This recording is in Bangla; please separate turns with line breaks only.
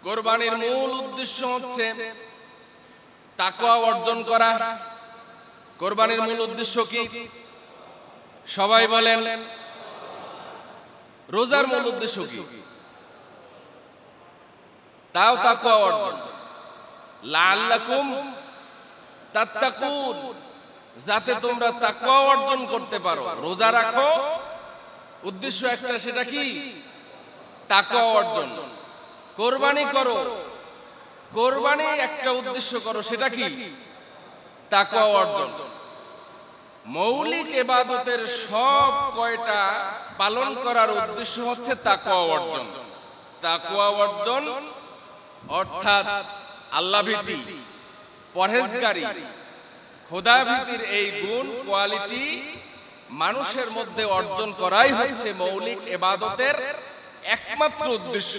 কোরবানির মূল উদ্দেশ্য হচ্ছে তাকওয়া অর্জন করা। কোরবানির মূল উদ্দেশ্য কি? সবাই বলেন। রোজার মূল উদ্দেশ্য কি? তাও তাকওয়া অর্জন। লাআল্লাকুম তাত্তাকুন, যাতে তোমরা তাকওয়া অর্জন করতে পারো। রোজা রাখো, উদ্দেশ্য একটা, সেটা কি? তাকওয়া অর্জন। কোরবানি করো, কোরবানি একটা উদ্দেশ্য করো, সেটা কি? তাকওয়া অর্জন। মৌলিক ইবাদতের সব কয়টা পালন করার উদ্দেশ্য হচ্ছে তাকওয়া অর্জন। তাকওয়া অর্জন অর্থাৎ আল্লাহ ভীতি, পরহেজগারি, খোদা ভীতির এই গুণ, কোয়ালিটি মানুষের মধ্যে অর্জন করাই হচ্ছে মৌলিক ইবাদতের একমাত্র উদ্দেশ্য।